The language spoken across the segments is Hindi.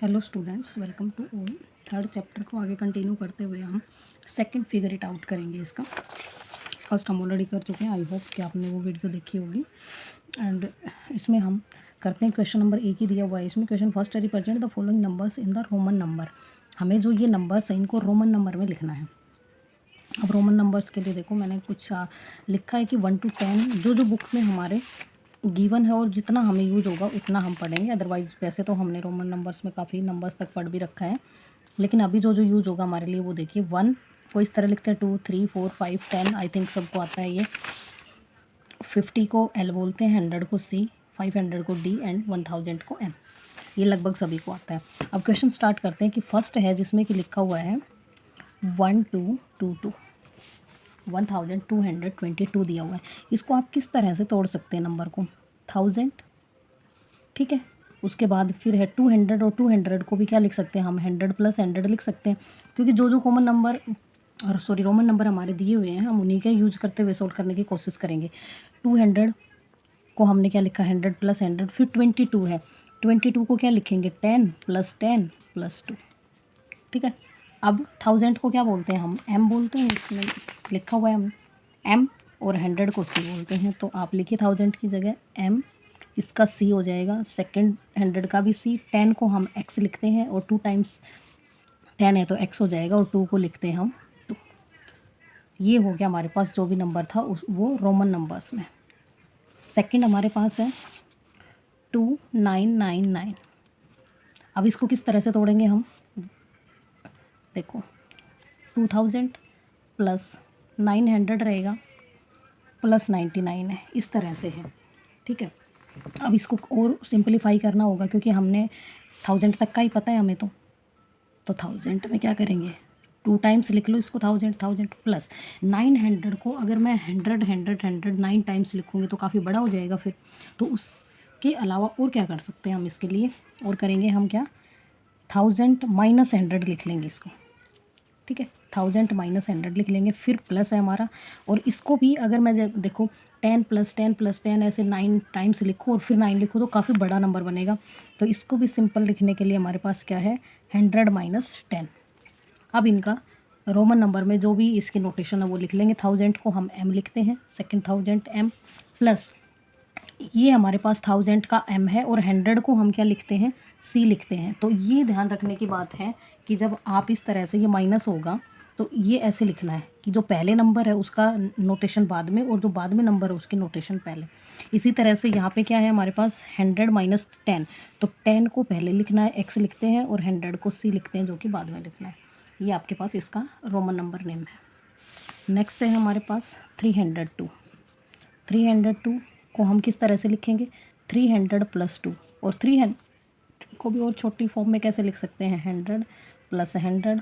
Hello students, welcome to all. Third chapter को आगे कंटिन्यू करते हुए हम सेकंड फिगर इट आउट करेंगे। इसका फर्स्ट हम ऑलरेडी कर चुके हैं। आई होप कि आपने वो वीडियो देखी होगी। एंड इसमें हम करते हैं, क्वेश्चन नंबर एक ही दिया हुआ है इसमें। क्वेश्चन फर्स्ट है, represent the following numbers in the Roman number. हमें जो ये नंबर्स हैं इनको रोमन नंबर में लिखना है। अब रोमन नंबर्स के लिए देखो, मैंने कुछ लिखा है कि 1 to 10 जो बुक में हमारे गिवन है और जितना हमें यूज होगा उतना हम पढ़ेंगे। अदरवाइज़ वैसे तो हमने रोमन नंबर्स में काफ़ी नंबर्स तक पढ़ भी रखा है, लेकिन अभी जो यूज होगा हमारे लिए वो देखिए। 1 को इस तरह लिखते हैं, 2, 3, 4, 5, 10 आई थिंक सबको आता है ये। 50 को L बोलते हैं, 100 को C, 500 को D एंड 1000 को M। ये लगभग सभी को आता है। अब क्वेश्चन स्टार्ट करते हैं कि फर्स्ट है जिसमें कि लिखा हुआ है 1222 1222 दिया हुआ है। इसको आप किस तरह से तोड़ सकते हैं नंबर को? 1000, ठीक है। उसके बाद फिर है 200, और 200 को भी क्या लिख सकते हैं हम? 100 + 100 लिख सकते हैं, क्योंकि जो कॉमन नंबर और रोमन नंबर हमारे दिए हुए हैं हम उन्हीं का यूज करते हुए सोल्व करने की कोशिश करेंगे। 200 को हमने क्या लिखा? 100 + 100। फिर 22 है, 22 को क्या लिखेंगे? 10 + 10 + 2, ठीक है। अब 1000 को क्या बोलते हैं हम? M बोलते हैं, इसमें लिखा हुआ है हम M, और 100 को C बोलते हैं। तो आप लिखिए 1000 की जगह M, इसका C हो जाएगा, सेकंड 100 का भी C। 10 को हम X लिखते हैं, और 2 टाइम्स 10 है तो X हो जाएगा, और 2 को लिखते हैं हम 2। ये हो गया हमारे पास जो भी नंबर था वो रोमन नंबर्स में। सेकंड हमारे पास है 2999। अब इसको किस तरह से तोड़ेंगे हम? देखो, 2000 + 900 रहेगा, +99 है, इस तरह से है, ठीक है। अब इसको और सिंपलीफाई करना होगा, क्योंकि हमने 1000 तक का ही पता है हमें। तो 1000 में क्या करेंगे? 2 टाइम्स लिख लो इसको, 1000 + 900 को अगर मैं 100 9 टाइम्स लिखूँगी तो काफ़ी बड़ा हो जाएगा फिर। तो उसके अलावा और क्या कर सकते हैं हम इसके लिए? और करेंगे हम क्या? 1000 - 100 लिख लेंगे इसको, ठीक है। 1000 - 100 लिख लेंगे, फिर प्लस है हमारा। और इसको भी अगर मैं देखो 10 + 10 + 10 ऐसे 9 टाइम्स लिखूँ और फिर 9 लिखूँ तो काफ़ी बड़ा नंबर बनेगा। तो इसको भी सिंपल लिखने के लिए हमारे पास क्या है? 100 - 10। अब इनका रोमन नंबर में जो भी इसकी नोटेशन है वो लिख लेंगे। 1000 को हम M लिखते हैं, सेकंड 1000 M, प्लस ये हमारे पास 1000 का M है, और 100 को हम क्या लिखते हैं? C लिखते हैं। तो ये ध्यान रखने की बात है कि जब आप इस तरह से ये माइनस होगा तो ये ऐसे लिखना है कि जो पहले नंबर है उसका नोटेशन बाद में, और जो बाद में नंबर है उसकी नोटेशन पहले। इसी तरह से यहाँ पे क्या है हमारे पास? 100 - 10, तो 10 को पहले लिखना है, X लिखते हैं, और 100 को C लिखते हैं, जो कि बाद में लिखना है। ये आपके पास इसका रोमन नंबर नेम है। नेक्स्ट है हमारे पास 302। 302 को हम किस तरह से लिखेंगे? 300 + 2, और 300 को भी और छोटी फॉर्म में कैसे लिख सकते हैं? 100 + 100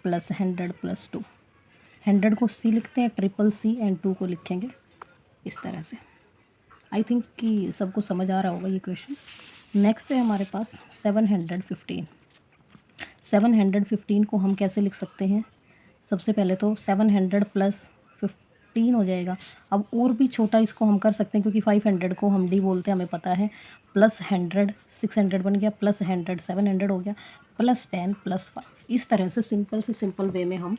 + 100 + 2। 100 को C लिखते हैं, ट्रिपल C, एंड 2 को लिखेंगे इस तरह से। आई थिंक कि सबको समझ आ रहा होगा ये क्वेश्चन। नेक्स्ट है हमारे पास 715। 715 को हम कैसे लिख सकते हैं? सबसे पहले तो 700 + 15 हो जाएगा। अब और भी छोटा इसको हम कर सकते हैं, क्योंकि 500 को हम D बोलते हैं, हमें पता है। +100 600 बन गया, +100 700 हो गया, +10 + 5। इस तरह से सिंपल वे में हम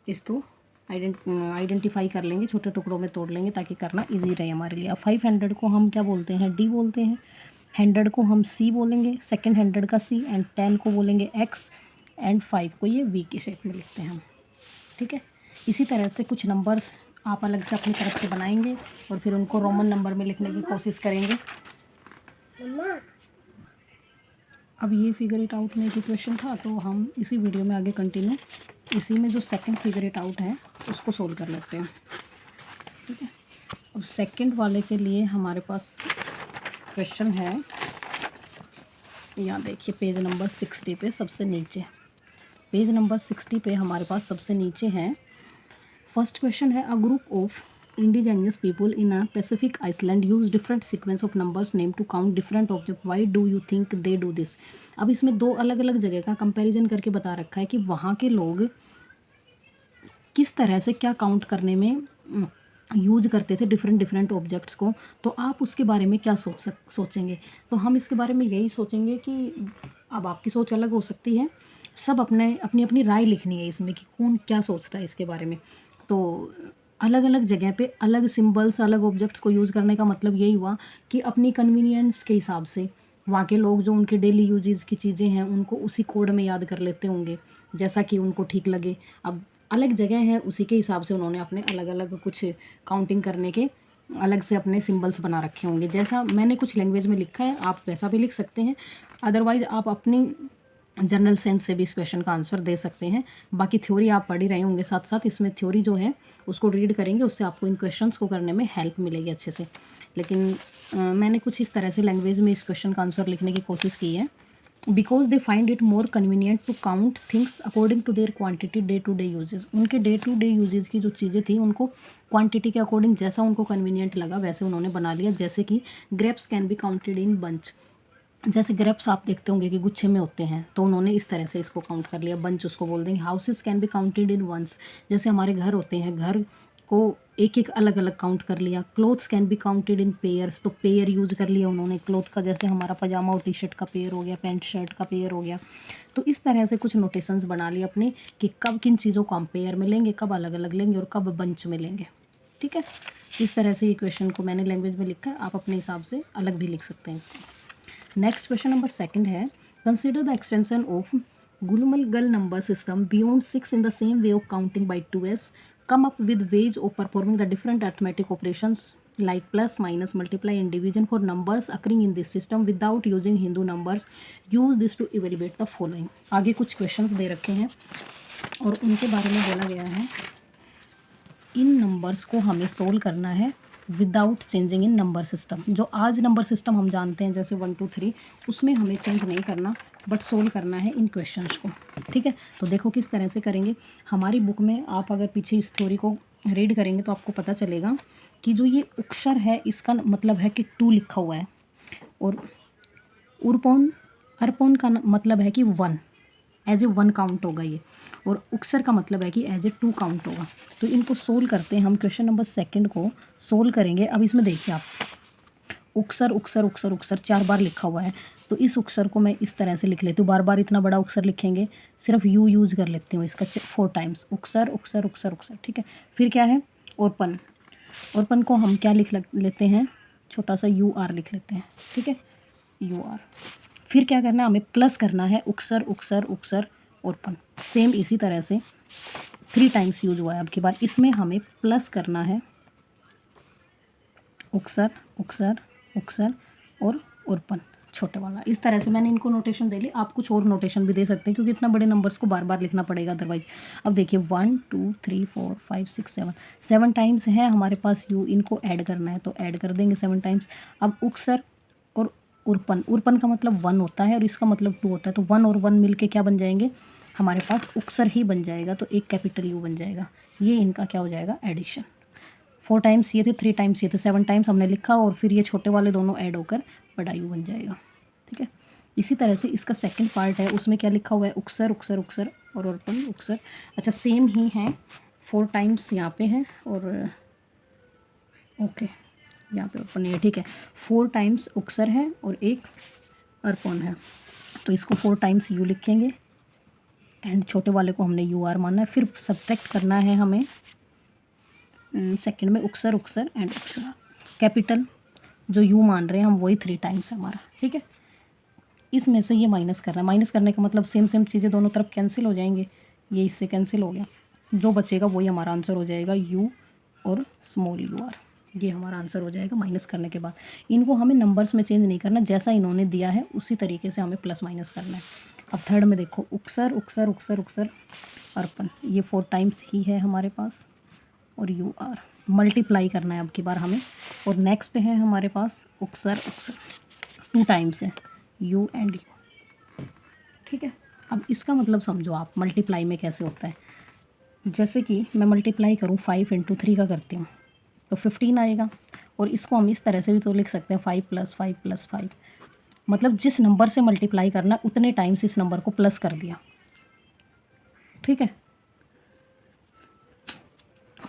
इसको आइडेंटिफाई कर लेंगे, छोटे टुकड़ों में तोड़ लेंगे ताकि करना इजी रहे हमारे लिए। अब 500 को हम क्या बोलते हैं? D बोलते हैं। 100 को हम C बोलेंगे, सेकंड 100 का C, एंड 10 को बोलेंगे X, एंड 5 को ये V की शेप में लिखते हैं हम, ठीक है। इसी तरह से कुछ नंबर्स आप अलग से अपनी तरफ से बनाएंगे और फिर उनको रोमन नंबर में लिखने की कोशिश करेंगे। अब ये फिगर इट आउट में एक क्वेश्चन था, तो हम इसी वीडियो में आगे कंटिन्यू इसी में जो सेकंड फिगर इट आउट है उसको सोल्व कर लेते हैं, ठीक है। अब सेकंड वाले के लिए हमारे पास क्वेश्चन है, यहाँ देखिए पेज नंबर 60 पे सबसे नीचे। पेज नंबर 60 पे हमारे पास सबसे नीचे है। फर्स्ट क्वेश्चन है, a group of indigenous people in a Pacific island use different sequence of numbers name to count different object, why do you think they do this. अब इसमें दो अलग अलग जगह का कंपैरिजन करके बता रखा है कि वहाँ के लोग किस तरह से क्या काउंट करने में यूज करते थे डिफरेंट ऑब्जेक्ट्स को। तो आप उसके बारे में क्या सोचेंगे? तो हम इसके बारे में यही सोचेंगे कि अब आपकी सोच अलग हो सकती है, सब अपनी अपनी राय लिखनी है इसमें कि कौन क्या सोचता है इसके बारे में। तो अलग अलग जगह पे अलग सिंबल्स, अलग ऑब्जेक्ट्स को यूज़ करने का मतलब यही हुआ कि अपनी कन्वीनियंस के हिसाब से वहाँ के लोग जो उनके डेली यूजेस की चीज़ें हैं उनको उसी कोड में याद कर लेते होंगे जैसा कि उनको ठीक लगे। अब अलग जगह है, उसी के हिसाब से उन्होंने अपने अलग अलग कुछ काउंटिंग करने के अलग से अपने सिंबल्स बना रखे होंगे। जैसा मैंने कुछ लैंग्वेज में लिखा है आप वैसा भी लिख सकते हैं, अदरवाइज़ आप अपनी जनरल सेंस से भी इस क्वेश्चन का आंसर दे सकते हैं। बाकी थ्योरी आप पढ़ ही रहे होंगे साथ साथ, इसमें थ्योरी जो है उसको रीड करेंगे, उससे आपको इन क्वेश्चंस को करने में हेल्प मिलेगी अच्छे से। लेकिन मैंने कुछ इस तरह से लैंग्वेज में इस क्वेश्चन का आंसर लिखने की कोशिश की है। Because they find it more convenient to count things according to their quantity day to day usages. उनके डे टू डे यूजेज की जो चीज़ें थी उनको क्वांटिटी के अकॉर्डिंग जैसा उनको कन्वीनियंट लगा वैसे उन्होंने बना लिया। जैसे कि grapes can be counted in bunch, जैसे ग्रेप्स आप देखते होंगे कि गुच्छे में होते हैं, तो उन्होंने इस तरह से इसको काउंट कर लिया, बंच उसको बोल देंगे। Houses can be counted in ones, जैसे हमारे घर होते हैं, घर को एक एक अलग अलग काउंट कर लिया। Clothes can be counted in pairs, तो पेयर यूज कर लिया उन्होंने क्लोथ का, जैसे हमारा पजामा और टी शर्ट का पेयर हो गया, पैंट शर्ट का पेयर हो गया। तो इस तरह से कुछ नोटेशंस बना लिए अपने कि कब किन चीज़ों को हम पेयर में लेंगे, कब अलग अलग लेंगे और कब बंच में लेंगे। ठीक है, इस तरह से ये क्वेश्चन को मैंने लैंग्वेज में लिखा है, आप अपने हिसाब से अलग भी लिख सकते हैं इसको। नेक्स्ट क्वेश्चन नंबर 2 है, consider the extension of Gumulgal number system beyond 6 in the same way of counting by 2s, come up with ways of performing the different arithmetic operations like plus, minus, multiply and division for numbers occurring in this system without using Hindu numbers. Use this to evaluate the following. आगे कुछ क्वेश्चंस दे रखे हैं और उनके बारे में बोला गया है, इन नंबर्स को हमें सोल्व करना है without changing in number system. जो आज नंबर सिस्टम हम जानते हैं जैसे 1 2 3, उसमें हमें चेंज नहीं करना बट सोल्व करना है इन क्वेश्चंस को। ठीक है, तो देखो किस तरह से करेंगे। हमारी बुक में आप अगर पीछे इस थ्योरी को रीड करेंगे तो आपको पता चलेगा कि जो ये अक्षर है इसका मतलब है कि 2 लिखा हुआ है, और उर्पोन अर्पोन का मतलब है कि 1, एज ए 1 काउंट होगा ये, और उक्सर का मतलब है कि एज ए 2 काउंट होगा। तो इनको सोल्व करते हैं हम। क्वेश्चन नंबर 2 को सोल्व करेंगे। अब इसमें देखिए आप, उक्सर उक्सर उक्सर उक्सर 4 बार लिखा हुआ है, तो इस उक्सर को मैं इस तरह से लिख लेती हूँ। बार बार इतना बड़ा उक्सर लिखेंगे, सिर्फ यू यूज कर लेती हूँ इसका 4 टाइम्स, उक्सर उक्सर उक्सर उक्सर। ठीक है, फिर क्या है, ओरपन। ओरपन को हम क्या लेते हैं, छोटा सा यू आर लिख लेते हैं। ठीक है, यू आर। फिर क्या करना है, हमें प्लस करना है, उक्सर उक्सर उक्सर ओरपन। सेम इसी तरह से 3 टाइम्स यूज हुआ है। अब की बार इसमें हमें प्लस करना है, उक्सर उक्सर उक्सर और ओरपन छोटे वाला। इस तरह से मैंने इनको नोटेशन दे ली। आप कुछ और नोटेशन भी दे सकते हैं क्योंकि इतना बड़े नंबर्स को बार बार लिखना पड़ेगा अदरवाइज। अब देखिए 1 2 3 4 5 6 7 टाइम्स है हमारे पास यू, इनको ऐड करना है तो ऐड कर देंगे 7 टाइम्स। अब उक्सर और उर्पन, उर्पन का मतलब 1 होता है और इसका मतलब 2 होता है, तो 1 और 1 मिलके क्या बन जाएंगे, हमारे पास उक्सर ही बन जाएगा, तो एक कैपिटल यू बन जाएगा। ये इनका क्या हो जाएगा, एडिशन। 4 टाइम्स ये थे, 3 टाइम्स ये थे, 7 टाइम्स हमने लिखा और फिर ये छोटे वाले दोनों ऐड होकर बड़ा यू बन जाएगा। ठीक है, इसी तरह से इसका सेकंड पार्ट है, उसमें क्या लिखा हुआ है, उक्सर उक्सर उक्सर और ओरपन उक्सर। अच्छा, सेम ही है, 4 टाइम्स यहाँ पे है और ओके यहाँ पे ओरपन है। ठीक है, 4 टाइम्स उक्सर है और एक अर्पण है, तो इसको 4 टाइम्स यू लिखेंगे एंड छोटे वाले को हमने यू आर मानना है। फिर सब्ट्रैक्ट करना है हमें सेकंड में उक्सर उक्सर एंड उक्सर, कैपिटल जो यू मान रहे हैं हम वही 3 टाइम्स है हमारा। ठीक है, इसमें से ये माइनस करना है, माइनस करने का मतलब सेम सेम चीज़ें दोनों तरफ कैंसिल हो जाएंगे, ये इससे कैंसिल हो गया, जो बचेगा वही हमारा आंसर हो जाएगा, यू और स्मॉल यू आर, ये हमारा आंसर हो जाएगा माइनस करने के बाद। इनको हमें नंबर्स में चेंज नहीं करना, जैसा इन्होंने दिया है उसी तरीके से हमें प्लस माइनस करना है। अब थर्ड में देखो, उक्सर उक्सर उक्सर उक्सर अर्पण, ये 4 टाइम्स ही है हमारे पास और यू आर मल्टीप्लाई करना है अब की बार हमें। और नेक्स्ट है हमारे पास उक्सर उक्सर 2 टाइम्स है, यू एंड यू। ठीक है, अब इसका मतलब समझो आप मल्टीप्लाई में कैसे होता है। जैसे कि मैं मल्टीप्लाई करूँ 5 × 3 का करती हूँ तो 15 आएगा, और इसको हम इस तरह से भी तो लिख सकते हैं 5 + 5 + 5, मतलब जिस नंबर से मल्टीप्लाई करना उतने टाइम्स इस नंबर को प्लस कर दिया। ठीक है,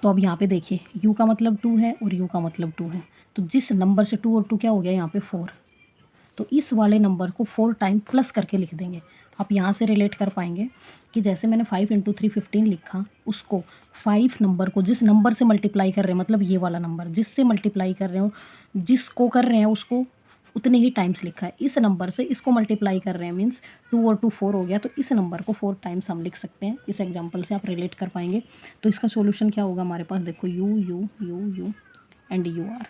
तो अब यहाँ पे देखिए u का मतलब 2 है और u का मतलब 2 है, तो जिस नंबर से 2 और 2 क्या हो गया यहाँ पे 4, तो इस वाले नंबर को 4 टाइम प्लस करके लिख देंगे। आप यहाँ से रिलेट कर पाएंगे कि जैसे मैंने 5 × 3 15 लिखा, उसको 5 नंबर को जिस नंबर से मल्टीप्लाई कर रहे हैं, मतलब ये वाला नंबर जिससे मल्टीप्लाई कर रहे हो, जिसको कर रहे हैं उसको उतने ही टाइम्स लिखा है। इस नंबर से इसको मल्टीप्लाई कर रहे हैं मीन्स 2 और 2 4 हो गया, तो इस नंबर को 4 टाइम्स हम लिख सकते हैं। इस एग्जांपल से आप रिलेट कर पाएंगे। तो इसका सॉल्यूशन क्या होगा हमारे पास, देखो U U U U and U R,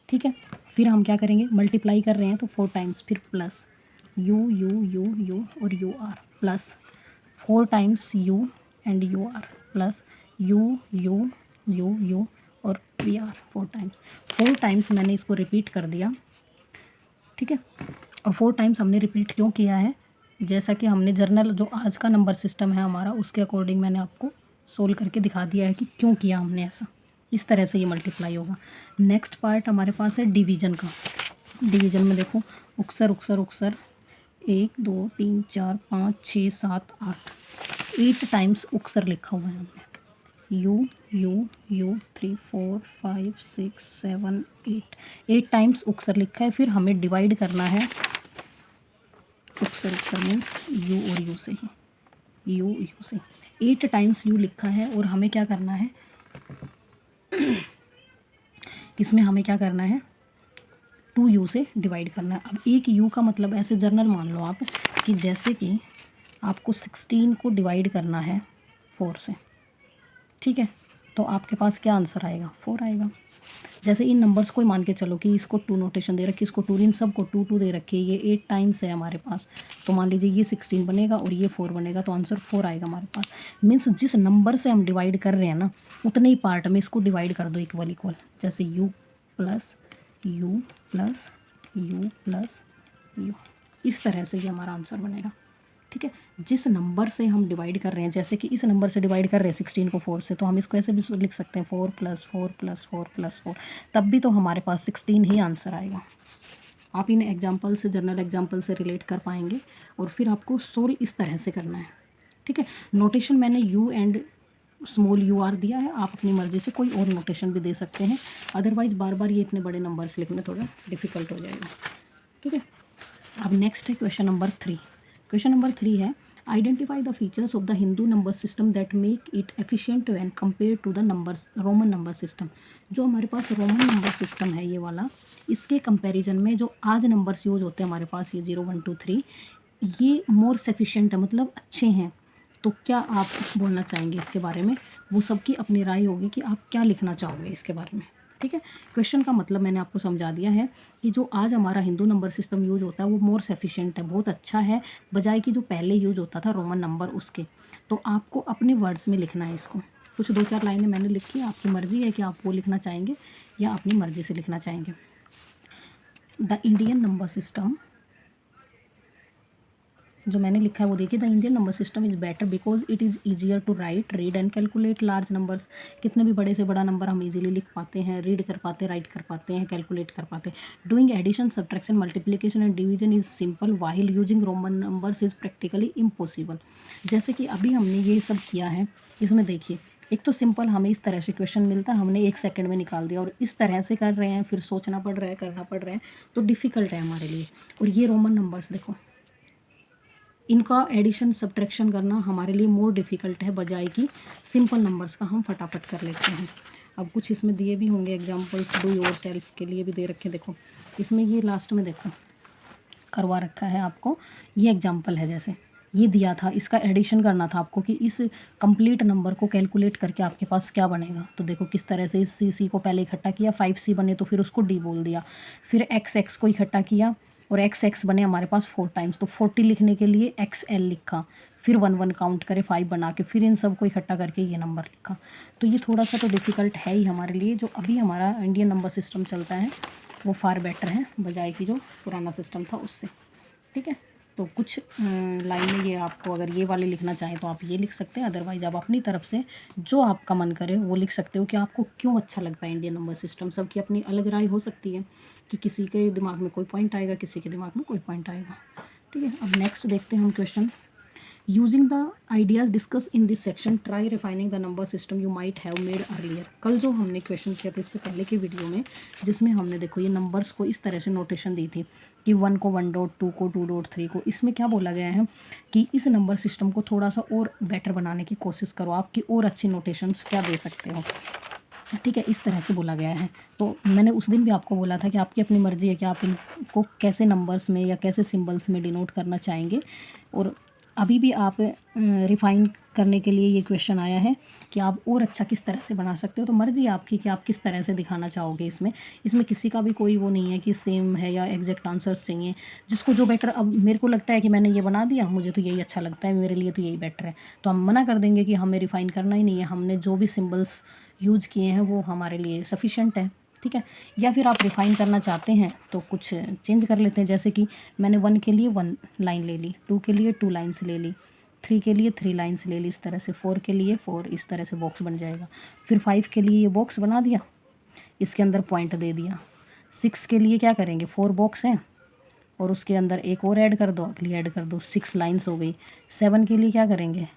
ठीक है। फिर हम क्या करेंगे, मल्टीप्लाई कर रहे हैं तो 4 टाइम्स, फिर plus U U U U और U R, plus 4 times U and U R, plus U U U U और वी आर 4 टाइम्स। 4 टाइम्स मैंने इसको रिपीट कर दिया, ठीक है। और 4 टाइम्स हमने रिपीट क्यों किया है, जैसा कि हमने जर्नल जो आज का नंबर सिस्टम है हमारा, उसके अकॉर्डिंग मैंने आपको सोल्व करके दिखा दिया है कि क्यों किया हमने ऐसा। इस तरह से ये मल्टीप्लाई होगा। नेक्स्ट पार्ट हमारे पास है डिवीजन का। डिवीजन में देखो उक्सर उक्सर उक्सर 1 2 3 4 5 6 7 8 8 टाइम्स उक्सर लिखा हुआ है हमने। यू यू यू 3 4 5 6 7 8 टाइम्स उक्सर लिखा है। फिर हमें डिवाइड करना है, उक्सर उक्सर मीन्स यू और यू से ही, यू यू से 8 टाइम्स यू लिखा है। और हमें क्या करना है, इसमें हमें क्या करना है, 2 यू से डिवाइड करना है। अब एक यू का मतलब ऐसे जर्नल मान लो आप कि जैसे कि आपको 16 को डिवाइड करना है 4 से, ठीक है। तो आपके पास क्या आंसर आएगा, 4 आएगा। जैसे इन नंबर्स को ही मान के चलो कि इसको 2 नोटेशन दे रखी है, इसको 2, इन सब को 2 2 दे रखी है, ये 8 टाइम्स है हमारे पास। तो मान लीजिए ये 16 बनेगा और ये 4 बनेगा, तो आंसर 4 आएगा हमारे पास। मीन्स जिस नंबर से हम डिवाइड कर रहे हैं ना, उतने ही पार्ट में इसको डिवाइड कर दो इक्वल इक्वल। जैसे you plus you plus you plus you, इस तरह से ये हमारा आंसर बनेगा, ठीक है। जिस नंबर से हम डिवाइड कर रहे हैं, जैसे कि इस नंबर से डिवाइड कर रहे हैं 16 को 4 से, तो हम इसको ऐसे भी लिख सकते हैं 4 + 4 + 4 + 4, तब भी तो हमारे पास 16 ही आंसर आएगा। आप इन एग्जाम्पल से, जर्नल एग्जाम्पल से रिलेट कर पाएंगे। और फिर आपको सोल्व इस तरह से करना है, ठीक है। नोटेशन मैंने U and small U R दिया है, आप अपनी मर्ज़ी से कोई और नोटेशन भी दे सकते हैं, अदरवाइज़ बार बार ये इतने बड़े नंबर्स लिखने थोड़ा डिफ़िकल्ट हो जाएगा, ठीक है। अब नेक्स्ट है क्वेश्चन नंबर 3। क्वेश्चन नंबर 3 है, identify the features of the Hindu number system that make it efficient when compare to the numbers Roman number system. जो हमारे पास रोमन नंबर सिस्टम है ये वाला, इसके कंपैरिजन में जो आज नंबर्स यूज होते हैं हमारे पास, ये 0 1 2 3, ये मोर सफिशिएंट है, मतलब अच्छे हैं। तो क्या आप बोलना चाहेंगे इसके बारे में, वो सबकी अपनी राय होगी कि आप क्या लिखना चाहोगे इसके बारे में, ठीक है। क्वेश्चन का मतलब मैंने आपको समझा दिया है कि जो आज हमारा हिंदू नंबर सिस्टम यूज होता है वो मोर सफिशिएंट है, बहुत अच्छा है, बजाय कि जो पहले यूज होता था रोमन नंबर उसके। तो आपको अपने वर्ड्स में लिखना है इसको। कुछ 2-4 लाइनें मैंने लिखी, आपकी मर्ज़ी है कि आप वो लिखना चाहेंगे या अपनी मर्ज़ी से लिखना चाहेंगे। द इंडियन नंबर सिस्टम, जो मैंने लिखा है वो देखिए, the Indian number system is better because it is easier to write, read and calculate large numbers. कितने भी बड़े से बड़ा नंबर हम इजीली लिख पाते हैं, रीड कर पाते हैं, राइट कर पाते हैं, कैलकुलेट कर पाते हैं। Doing addition, subtraction, multiplication and division is simple while using Roman numbers is practically impossible. जैसे कि अभी हमने ये सब किया है, इसमें देखिए एक तो सिंपल हमें इस तरह से क्वेश्चन मिलता है, हमने 1 सेकंड में निकाल दिया, और इस तरह से कर रहे हैं, फिर सोचना पड़ रहा है, करना पड़ रहा है, तो डिफ़िकल्ट है हमारे लिए। और ये रोमन नंबर्स देखो, इनका एडिशन सब्ट्रैक्शन करना हमारे लिए मोर डिफ़िकल्ट है, बजाय कि सिंपल नंबर्स का हम फटाफट कर लेते हैं। अब कुछ इसमें दिए भी होंगे एग्जांपल्स, डू योर सेल्फ के लिए भी दे रखे। देखो इसमें ये लास्ट में देखो करवा रखा है आपको, ये एग्जांपल है, जैसे ये दिया था, इसका एडिशन करना था आपको कि इस कंप्लीट नंबर को कैलकुलेट करके आपके पास क्या बनेगा। तो देखो किस तरह से इस सी को पहले इकट्ठा किया, 5C बने तो फिर उसको डी बोल दिया, फिर एक्स को इकट्ठा किया और एक्स बने हमारे पास 4 टाइम्स, तो 40 लिखने के लिए XL लिखा, फिर 1 1 काउंट करे 5 बना के, फिर इन सब को इकट्ठा करके ये नंबर लिखा। तो ये थोड़ा सा तो डिफ़िकल्ट है ही हमारे लिए। जो अभी हमारा इंडियन नंबर सिस्टम चलता है वो फार बेटर है, बजाय कि जो पुराना सिस्टम था उससे, ठीक है। तो कुछ लाइनें ये आपको अगर ये वाले लिखना चाहें तो आप ये लिख सकते हैं, अदरवाइज़ आप अपनी तरफ से जो आपका मन करे वो लिख सकते हो कि आपको क्यों अच्छा लगता है इंडियन नंबर सिस्टम। सबकी अपनी अलग राय हो सकती है कि किसी के दिमाग में कोई पॉइंट आएगा, किसी के दिमाग में कोई पॉइंट आएगा, ठीक है। अब नेक्स्ट देखते हैं हम question. Using the ideas discuss in this section try refining the number system you might have made earlier. कल जो हमने क्वेश्चन किया था इससे पहले की वीडियो में, जिसमें हमने देखो ये नंबर्स को इस तरह से नोटेशन दी थी कि 1 को 1 डॉट, 2 को 2 डॉट, 3 को, इसमें क्या बोला गया है कि इस नंबर सिस्टम को थोड़ा सा और बेटर बनाने की कोशिश करो, आपकी और अच्छी नोटेशंस क्या दे सकते हो, ठीक है, इस तरह से बोला गया है। तो मैंने उस दिन भी आपको बोला था कि आपकी अपनी मर्ज़ी है कि आप इनको कैसे नंबर्स में या कैसे सिंबल्स में डिनोट करना चाहेंगे। और अभी भी आप रिफ़ाइन करने के लिए ये क्वेश्चन आया है कि आप और अच्छा किस तरह से बना सकते हो। तो मर्ज़ी आपकी कि आप किस तरह से दिखाना चाहोगे। इसमें किसी का भी कोई वो नहीं है कि सेम है या एग्जैक्ट आंसर्स चाहिए, जिसको जो बेटर। अब मेरे को लगता है कि मैंने ये बना दिया, मुझे तो यही अच्छा लगता है, मेरे लिए तो यही बेटर है, तो हम मना कर देंगे कि हमें रिफ़ाइन करना ही नहीं है, हमने जो भी सिंबल्स यूज़ किए हैं वो हमारे लिए सफिशेंट है, ठीक है। या फिर आप रिफ़ाइन करना चाहते हैं तो कुछ चेंज कर लेते हैं, जैसे कि मैंने 1 के लिए 1 लाइन ले ली, 2 के लिए 2 लाइन्स ले ली, 3 के लिए 3 लाइन्स ले ली, इस तरह से 4 के लिए 4, इस तरह से बॉक्स बन जाएगा। फिर 5 के लिए ये बॉक्स बना दिया, इसके अंदर पॉइंट दे दिया। 6 के लिए क्या करेंगे, 4 बॉक्स हैं और उसके अंदर एक और ऐड कर दो, अगली ऐड कर दो, 6 लाइन्स हो गई। 7 के लिए क्या करेंगे,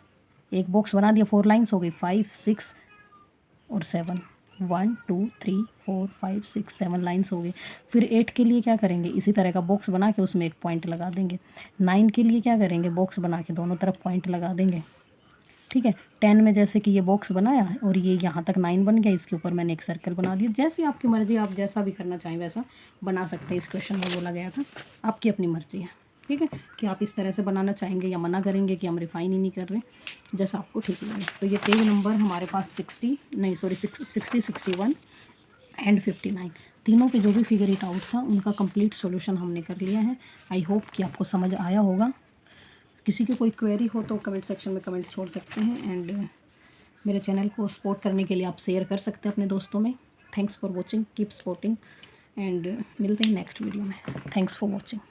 एक बॉक्स बना दिया, 4 लाइन्स हो गई, 5, 6 और 7, 1 2 3 4 5 6 7 लाइन्स हो गई। फिर 8 के लिए क्या करेंगे, इसी तरह का बॉक्स बना के उसमें एक पॉइंट लगा देंगे। 9 के लिए क्या करेंगे, बॉक्स बना के दोनों तरफ पॉइंट लगा देंगे, ठीक है। 10 में जैसे कि ये बॉक्स बनाया और ये यहाँ तक 9 बन गया, इसके ऊपर मैंने एक सर्कल बना दिया। जैसी आपकी मर्ज़ी, आप जैसा भी करना चाहें वैसा बना सकते हैं। इस क्वेश्चन में बोला गया था आपकी अपनी मर्ज़ी है, ठीक है, कि आप इस तरह से बनाना चाहेंगे या मना करेंगे कि हम रिफ़ाइन ही नहीं कर रहे, जैसा आपको ठीक लगे। तो ये पेज नंबर हमारे पास 60 60 61 एंड 59 तीनों के जो भी फिगर इट आउट था उनका कंप्लीट सॉल्यूशन हमने कर लिया है। आई होप कि आपको समझ आया होगा। किसी की कोई क्वेरी हो तो कमेंट सेक्शन में कमेंट छोड़ सकते हैं। एंड मेरे चैनल को सपोर्ट करने के लिए आप शेयर कर सकते हैं अपने दोस्तों में। Thanks for watching, keep supporting and मिलते हैं नेक्स्ट वीडियो में। Thanks for watching.